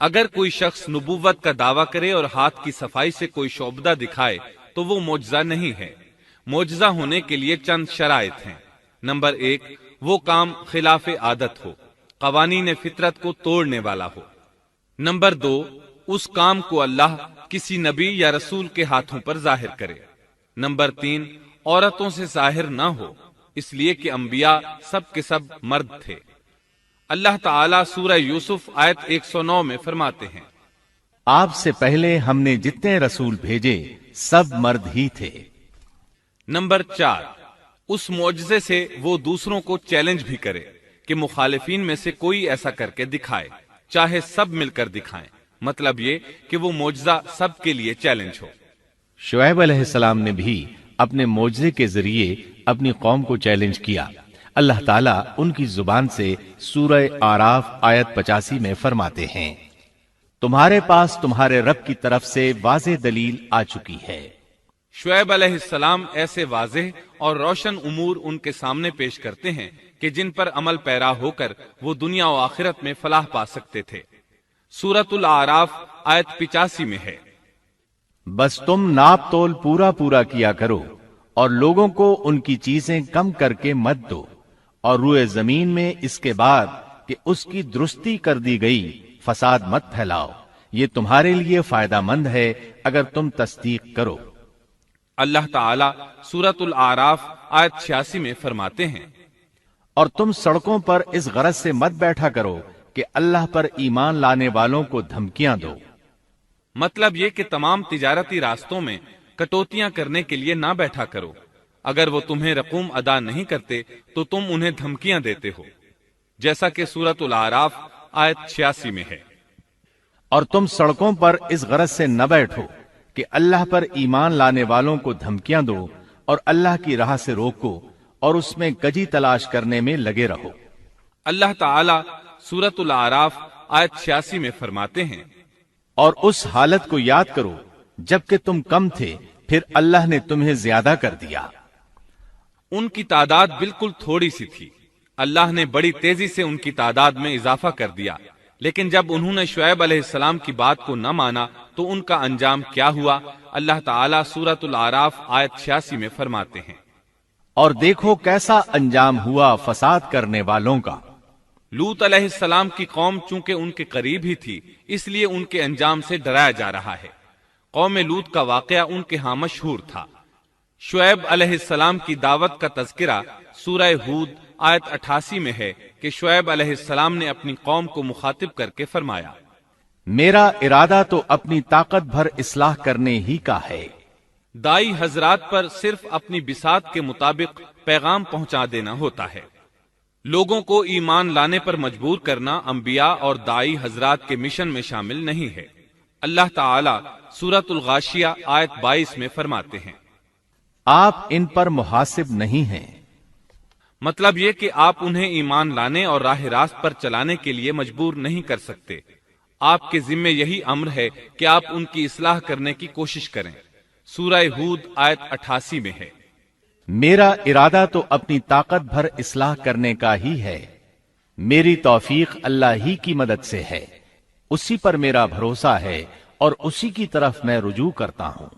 اگر کوئی شخص نبوت کا دعویٰ کرے اور ہاتھ کی صفائی سے کوئی شعبدہ دکھائے تو وہ معجزہ نہیں ہے۔ معجزہ ہونے کے لیے چند شرائط ہیں۔ نمبر 1، وہ کام خلاف عادت ہو، قوانین فطرت کو توڑنے والا ہو۔ نمبر 2، اس کام کو اللہ کسی نبی یا رسول کے ہاتھوں پر ظاہر کرے۔ نمبر 3، عورتوں سے ظاہر نہ ہو، اس لیے کہ انبیاء سب کے سب مرد تھے۔ اللہ تعالیٰ سورہ یوسف آیت 109 میں فرماتے ہیں، آپ سے پہلے ہم نے جتنے رسول بھیجے سب مرد ہی تھے۔ نمبر 4، اس معجزے سے وہ دوسروں کو چیلنج بھی کرے کہ مخالفین میں سے کوئی ایسا کر کے دکھائے، چاہے سب مل کر دکھائیں، مطلب یہ کہ وہ معجزہ سب کے لیے چیلنج ہو۔ شعیب علیہ السلام نے بھی اپنے معجزے کے ذریعے اپنی قوم کو چیلنج کیا۔ اللہ تعالیٰ ان کی زبان سے سورہ آراف آیت 85 میں فرماتے ہیں، تمہارے پاس تمہارے رب کی طرف سے واضح دلیل آ چکی ہے۔ شعیب علیہ السلام ایسے واضح اور روشن امور ان کے سامنے پیش کرتے ہیں کہ جن پر عمل پیرا ہو کر وہ دنیا و آخرت میں فلاح پا سکتے تھے۔ سورۃ الاعراف آیت 85 میں ہے، بس تم ناپ تول پورا پورا کیا کرو اور لوگوں کو ان کی چیزیں کم کر کے مت دو، اور روئے زمین میں اس کے بعد کہ اس کی درستی کر دی گئی فساد مت پھیلاؤ، یہ تمہارے لیے فائدہ مند ہے اگر تم تصدیق کرو۔ اللہ تعالیٰ سورۃ الاعراف آیت 86 میں فرماتے ہیں، اور تم سڑکوں پر اس غرض سے مت بیٹھا کرو کہ اللہ پر ایمان لانے والوں کو دھمکیاں دو۔ مطلب یہ کہ تمام تجارتی راستوں میں کٹوتیاں کرنے کے لیے نہ بیٹھا کرو، اگر وہ تمہیں رقوم ادا نہیں کرتے تو تم انہیں دھمکیاں دیتے ہو، جیسا کہ سورۃ الاعراف آیت 86 میں ہے۔ اور تم سڑکوں پر اس غرض سے نہ بیٹھو کہ اللہ پر ایمان لانے والوں کو دھمکیاں دو اور اللہ کی راہ سے روکو اور اس میں کجی تلاش کرنے میں لگے رہو۔ اللہ تعالیٰ سورۃ الاعراف آیت 86 میں فرماتے ہیں، اور اس حالت کو یاد کرو جبکہ تم کم تھے، پھر اللہ نے تمہیں زیادہ کر دیا۔ ان کی تعداد بالکل تھوڑی سی تھی، اللہ نے بڑی تیزی سے ان کی تعداد میں اضافہ کر دیا، لیکن جب انہوں نے شعیب علیہ السلام کی بات کو نہ مانا تو ان کا انجام کیا ہوا؟ اللہ تعالیٰ سورۃ الاعراف آیت 86 میں فرماتے ہیں، اور دیکھو کیسا انجام ہوا فساد کرنے والوں کا۔ لوط علیہ السلام کی قوم چونکہ ان کے قریب ہی تھی، اس لیے ان کے انجام سے ڈرایا جا رہا ہے۔ قوم لوط کا واقعہ ان کے ہاں مشہور تھا۔ شعیب علیہ السلام کی دعوت کا تذکرہ سورہ ہود آیت 88 میں ہے کہ شعیب علیہ السلام نے اپنی قوم کو مخاطب کر کے فرمایا، میرا ارادہ تو اپنی طاقت بھر اصلاح کرنے ہی کا ہے۔ دائی حضرات پر صرف اپنی بساط کے مطابق پیغام پہنچا دینا ہوتا ہے۔ لوگوں کو ایمان لانے پر مجبور کرنا انبیاء اور دائی حضرات کے مشن میں شامل نہیں ہے۔ اللہ تعالیٰ سورۃ الغاشیہ آیت 22 میں فرماتے ہیں، آپ ان پر محاسب نہیں ہیں۔ مطلب یہ کہ آپ انہیں ایمان لانے اور راہ راست پر چلانے کے لیے مجبور نہیں کر سکتے۔ آپ کے ذمے یہی امر ہے کہ آپ ان کی اصلاح کرنے کی کوشش کریں۔ سورہ ہود آیت 88 میں ہے، میرا ارادہ تو اپنی طاقت بھر اصلاح کرنے کا ہی ہے، میری توفیق اللہ ہی کی مدد سے ہے، اسی پر میرا بھروسہ ہے اور اسی کی طرف میں رجوع کرتا ہوں۔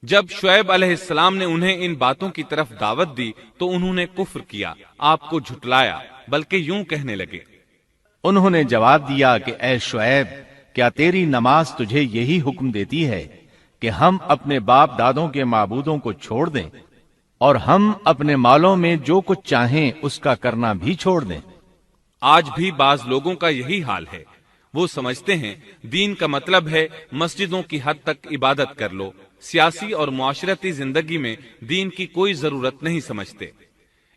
جب شعیب علیہ السلام نے انہیں ان باتوں کی طرف دعوت دی تو انہوں نے کفر کیا، آپ کو جھٹلایا، بلکہ یوں کہنے لگے، انہوں نے جواب دیا کہ اے شعیب، کیا تیری نماز تجھے یہی حکم دیتی ہے کہ ہم اپنے باپ دادوں کے معبودوں کو چھوڑ دیں اور ہم اپنے مالوں میں جو کچھ چاہیں اس کا کرنا بھی چھوڑ دیں؟ آج بھی بعض لوگوں کا یہی حال ہے، وہ سمجھتے ہیں دین کا مطلب ہے مسجدوں کی حد تک عبادت کر لو، سیاسی اور معاشرتی زندگی میں دین کی کوئی ضرورت نہیں سمجھتے،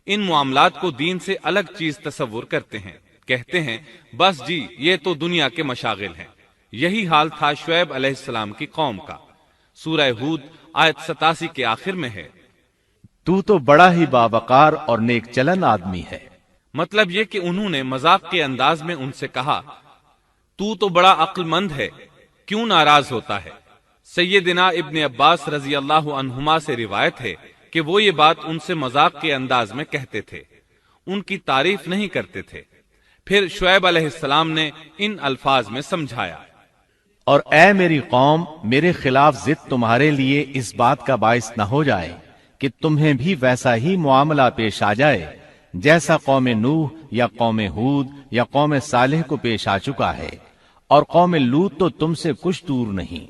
ان معاملات کو دین سے الگ چیز تصور کرتے ہیں، کہتے ہیں بس جی یہ تو دنیا کے مشاغل ہیں۔ یہی حال تھا شعیب علیہ السلام کی قوم کا۔ سورہ ہود آیت 87 کے آخر میں ہے، تو بڑا ہی باوقار اور نیک چلن آدمی ہے۔ مطلب یہ کہ انہوں نے مذاق کے انداز میں ان سے کہا، تو بڑا عقل مند ہے، کیوں ناراض ہوتا ہے؟ سیدنا ابن عباس رضی اللہ عنہما سے روایت ہے کہ وہ یہ بات ان سے مذاق کے انداز میں کہتے تھے، ان کی تعریف نہیں کرتے تھے۔ پھر شعیب علیہ السلام نے ان الفاظ میں سمجھایا، اور اے میری قوم، میرے خلاف ضد تمہارے لیے اس بات کا باعث نہ ہو جائے کہ تمہیں بھی ویسا ہی معاملہ پیش آ جائے جیسا قوم نوح یا قوم ہود یا قوم صالح کو پیش آ چکا ہے، اور قوم لوط تو تم سے کچھ دور نہیں۔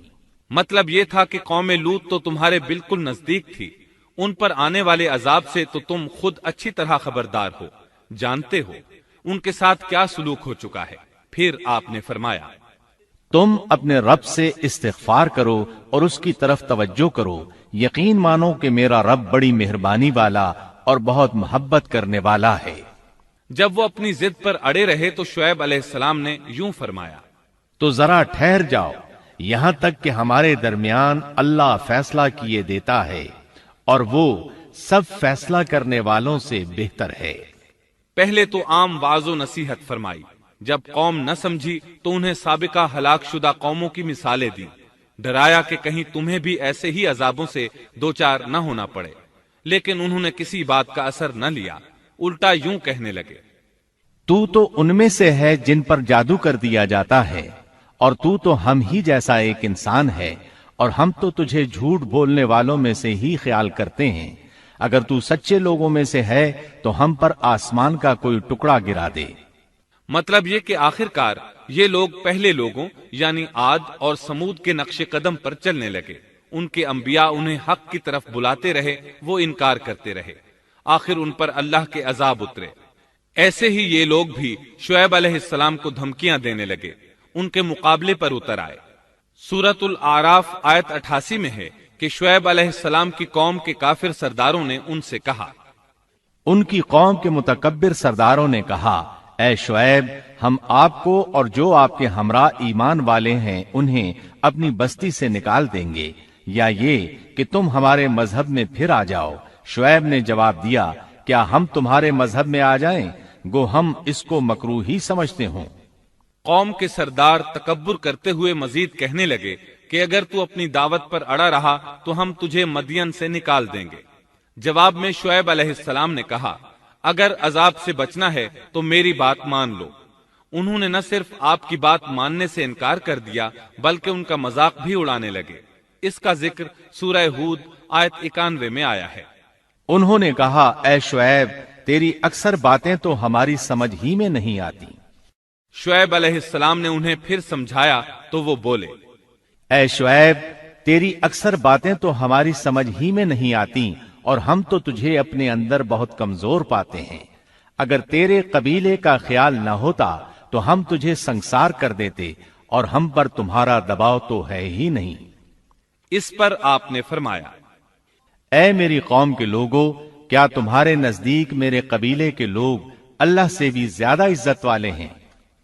مطلب یہ تھا کہ قوم لوط تو تمہارے بالکل نزدیک تھی، ان پر آنے والے عذاب سے تو تم خود اچھی طرح خبردار ہو، جانتے ہو ان کے ساتھ کیا سلوک ہو چکا ہے۔ پھر آپ نے فرمایا، تم اپنے رب سے استغفار کرو اور اس کی طرف توجہ کرو، یقین مانو کہ میرا رب بڑی مہربانی والا اور بہت محبت کرنے والا ہے۔ جب وہ اپنی ضد پر اڑے رہے تو شعیب علیہ السلام نے یوں فرمایا، تو ذرا ٹھہر جاؤ یہاں تک کہ ہمارے درمیان اللہ فیصلہ کیے دیتا ہے، اور وہ سب فیصلہ کرنے والوں سے بہتر ہے۔ پہلے تو عام وعظ و نصیحت فرمائی، جب قوم نہ سمجھی تو انہیں سابقہ ہلاک شدہ قوموں کی مثالیں دی، ڈرایا کہ کہیں تمہیں بھی ایسے ہی عذابوں سے دوچار نہ ہونا پڑے، لیکن انہوں نے کسی بات کا اثر نہ لیا، الٹا یوں کہنے لگے، تو ان میں سے ہے جن پر جادو کر دیا جاتا ہے، اور تو ہم ہی جیسا ایک انسان ہے، اور ہم تو تجھے جھوٹ بولنے والوں میں سے ہی خیال کرتے ہیں۔ اگر تو سچے لوگوں میں سے ہے تو ہم پر آسمان کا کوئی ٹکڑا گرا دے۔ مطلب یہ کہ آخرکار یہ لوگ پہلے لوگوں یعنی عاد اور سمود کے نقش قدم پر چلنے لگے، ان کے انبیاء انہیں حق کی طرف بلاتے رہے، وہ انکار کرتے رہے، آخر ان پر اللہ کے عذاب اترے۔ ایسے ہی یہ لوگ بھی شعیب علیہ السلام کو دھمکیاں دینے لگے، ان کے مقابلے پر اتر آئے۔ سورۃ الاعراف آیت 88 میں ہے کہ شعیب علیہ السلام کی قوم کے کافر سرداروں نے ان سے کہا، ان کی قوم کے متکبر سرداروں نے کہا، اے شعیب، ہم آپ کو اور جو آپ کے ہمراہ ایمان والے ہیں انہیں اپنی بستی سے نکال دیں گے، یا یہ کہ تم ہمارے مذہب میں پھر آ جاؤ۔ شعیب نے جواب دیا، کیا ہم تمہارے مذہب میں آ جائیں؟ گو ہم اس کو مکروہ ہی سمجھتے ہوں۔ قوم کے سردار تکبر کرتے ہوئے مزید کہنے لگے کہ اگر تو اپنی دعوت پر اڑا رہا تو ہم تجھے مدین سے نکال دیں گے۔ جواب میں شعیب علیہ السلام نے کہا، اگر عذاب سے بچنا ہے تو میری بات مان لو۔ انہوں نے نہ صرف آپ کی بات ماننے سے انکار کر دیا بلکہ ان کا مذاق بھی اڑانے لگے۔ اس کا ذکر سورہ ہود آیت 91 میں آیا ہے۔ انہوں نے کہا، اے شعیب، تیری اکثر باتیں تو ہماری سمجھ ہی میں نہیں آتی۔ شعیب علیہ السلام نے انہیں پھر سمجھایا تو وہ بولے، اے شعیب، تیری اکثر باتیں تو ہماری سمجھ ہی میں نہیں آتی، اور ہم تو تجھے اپنے اندر بہت کمزور پاتے ہیں۔ اگر تیرے قبیلے کا خیال نہ ہوتا تو ہم تجھے سنسار کر دیتے، اور ہم پر تمہارا دباؤ تو ہے ہی نہیں۔ اس پر آپ نے فرمایا، اے میری قوم کے لوگوں، کیا تمہارے نزدیک میرے قبیلے کے لوگ اللہ سے بھی زیادہ عزت والے ہیں؟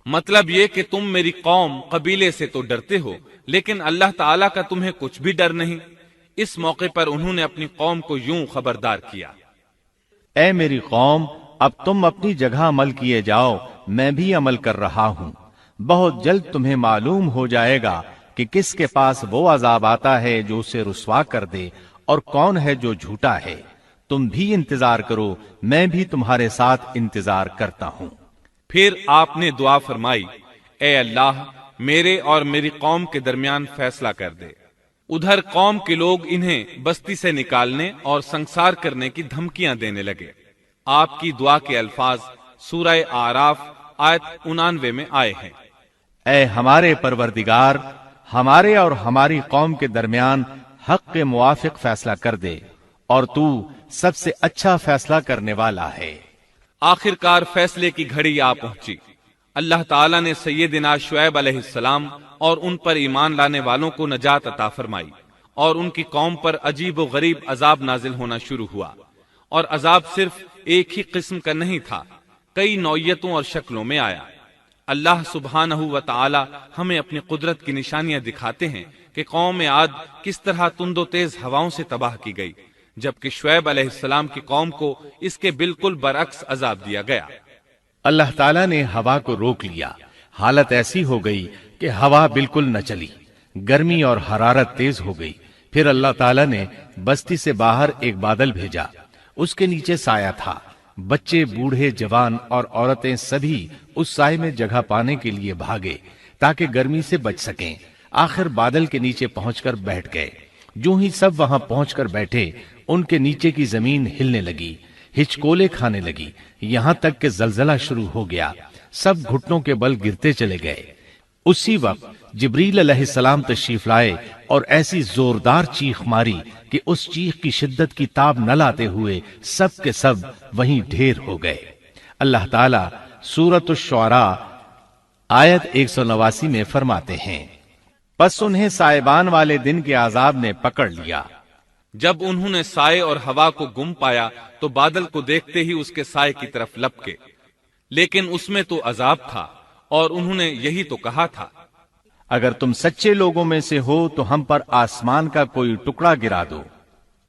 مطلب یہ کہ تم میری قوم قبیلے سے تو ڈرتے ہو لیکن اللہ تعالیٰ کا تمہیں کچھ بھی ڈر نہیں۔ اس موقع پر انہوں نے اپنی قوم کو یوں خبردار کیا، اے میری قوم، اب تم اپنی جگہ عمل کیے جاؤ، میں بھی عمل کر رہا ہوں۔ بہت جلد تمہیں معلوم ہو جائے گا کہ کس کے پاس وہ عذاب آتا ہے جو اسے رسوا کر دے، اور کون ہے جو جھوٹا ہے۔ تم بھی انتظار کرو، میں بھی تمہارے ساتھ انتظار کرتا ہوں۔ پھر آپ نے دعا فرمائی، اے اللہ، میرے اور میری قوم کے درمیان فیصلہ کر دے۔ ادھر قوم کے لوگ انہیں بستی سے نکالنے اور سنسار کرنے کی دھمکیاں دینے لگے۔ آپ کی دعا کے الفاظ سورہ اعراف آیت 89 میں آئے ہیں، اے ہمارے پروردگار، ہمارے اور ہماری قوم کے درمیان حق کے موافق فیصلہ کر دے، اور تو سب سے اچھا فیصلہ کرنے والا ہے۔ آخرکار فیصلے کی گھڑی آ پہنچی۔ اللہ تعالیٰ نے سیدنا شعیب علیہ السلام اور ان پر ایمان لانے والوں کو نجات عطا فرمائی، اور ان کی قوم پر عجیب و غریب عذاب نازل ہونا شروع ہوا، اور عذاب صرف ایک ہی قسم کا نہیں تھا، کئی نوعیتوں اور شکلوں میں آیا۔ اللہ سبحانہ و تعالی ہمیں اپنی قدرت کی نشانیاں دکھاتے ہیں کہ قوم عاد کس طرح تند و تیز ہواؤں سے تباہ کی گئی، جبکہ شعیب علیہ السلام کی قوم کو اس کے بالکل برعکس عذاب دیا گیا۔ اللہ تعالیٰ نے ہوا کو روک لیا، حالت ایسی ہو گئی کہ ہوا بالکل نہ چلی، گرمی اور حرارت تیز ہو گئی۔ پھر اللہ تعالیٰ نے بستی سے باہر ایک بادل بھیجا، اس کے نیچے سایہ تھا، بچے، بوڑھے، جوان اور عورتیں سبھی اس سائے میں جگہ پانے کے لیے بھاگے تاکہ گرمی سے بچ سکیں۔ آخر بادل کے نیچے پہنچ کر بیٹھ گئے۔ جو ہی سب وہاں پہنچ کر بیٹھے، ان کے نیچے کی زمین ہلنے لگی، ہچکولے کھانے لگی، یہاں تک کہ زلزلہ شروع ہو گیا، سب گھٹنوں کے بل گرتے چلے گئے۔ اسی وقت جبریل علیہ السلام تشریف لائے اور ایسی زوردار چیخ ماری کہ اس چیخ کی شدت کی تاب نہ لاتے ہوئے سب کے سب وہیں ڈھیر ہو گئے۔ اللہ تعالی سورۃ الشعراء آیت 189 میں فرماتے ہیں، پس انہیں سائبان والے دن کے عذاب نے پکڑ لیا۔ جب انہوں نے سائے اور ہوا کو گم پایا تو بادل کو دیکھتے ہی اس کے سائے کی طرف لپکے، لیکن اس میں تو عذاب تھا اور انہوں نے یہی تو کہا تھا، اگر تم سچے لوگوں میں سے ہو تو ہم پر آسمان کا کوئی ٹکڑا گرا دو۔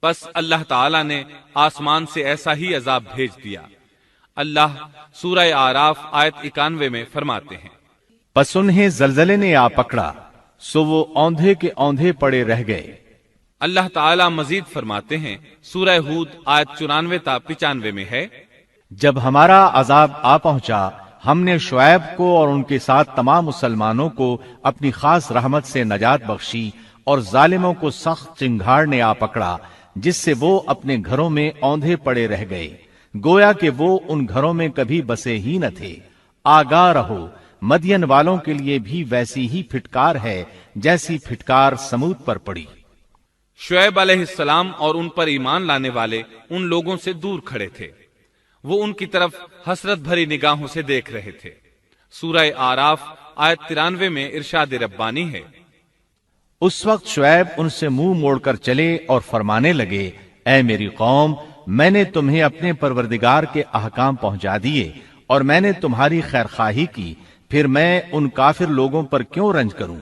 پس اللہ تعالی نے آسمان سے ایسا ہی عذاب بھیج دیا۔ اللہ سورہ اعراف آیت 91 میں فرماتے ہیں، پس انہیں زلزلے نے آ پکڑا، سو وہ اوندھے کے اوندھے پڑے رہ گئے۔ اللہ تعالی مزید فرماتے ہیں، سورہ ہود آیت 94 تا 95 میں ہے، جب ہمارا عذاب آ پہنچا، ہم نے شعیب کو اور ان کے ساتھ تمام مسلمانوں کو اپنی خاص رحمت سے نجات بخشی، اور ظالموں کو سخت چنگھاڑ نے آ پکڑا، جس سے وہ اپنے گھروں میں اوندھے پڑے رہ گئے، گویا کہ وہ ان گھروں میں کبھی بسے ہی نہ تھے۔ آگاہ رہو، مدین والوں کے لیے بھی ویسی ہی پھٹکار ہے جیسی پھٹکار سمود پر پڑی۔ شعیب علیہ السلام اور ان پر ایمان لانے والے ان لوگوں سے دور کھڑے تھے، وہ ان کی طرف حسرت بھری نگاہوں سے دیکھ رہے تھے۔ سورہ اعراف آیت 93 میں ارشاد ربانی ہے، اس وقت شعیب ان سے منہ موڑ کر چلے اور فرمانے لگے، اے میری قوم، میں نے تمہیں اپنے پروردگار کے احکام پہنچا دیے اور میں نے تمہاری خیرخواہی کی، پھر میں ان کافر لوگوں پر کیوں رنج کروں؟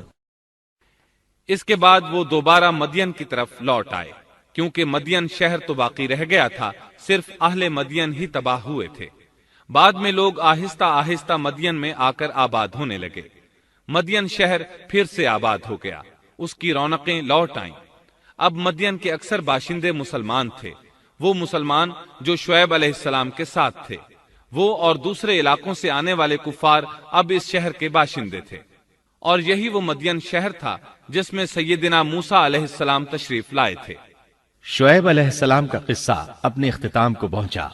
اس کے بعد وہ دوبارہ مدین کی طرف لوٹ آئے، کیونکہ مدین شہر تو باقی رہ گیا تھا، صرف اہل مدین ہی تباہ ہوئے تھے۔ بعد میں لوگ آہستہ آہستہ مدین میں آ کر آباد ہونے لگے۔ مدین شہر پھر سے آباد ہو گیا، اس کی رونقیں لوٹ آئیں۔ اب مدین کے اکثر باشندے مسلمان تھے، وہ مسلمان جو شعیب علیہ السلام کے ساتھ تھے۔ وہ اور دوسرے علاقوں سے آنے والے کفار اب اس شہر کے باشندے تھے، اور یہی وہ مدین شہر تھا جس میں سیدنا موسیٰ علیہ السلام تشریف لائے تھے۔ شعیب علیہ السلام کا قصہ اپنے اختتام کو پہنچا۔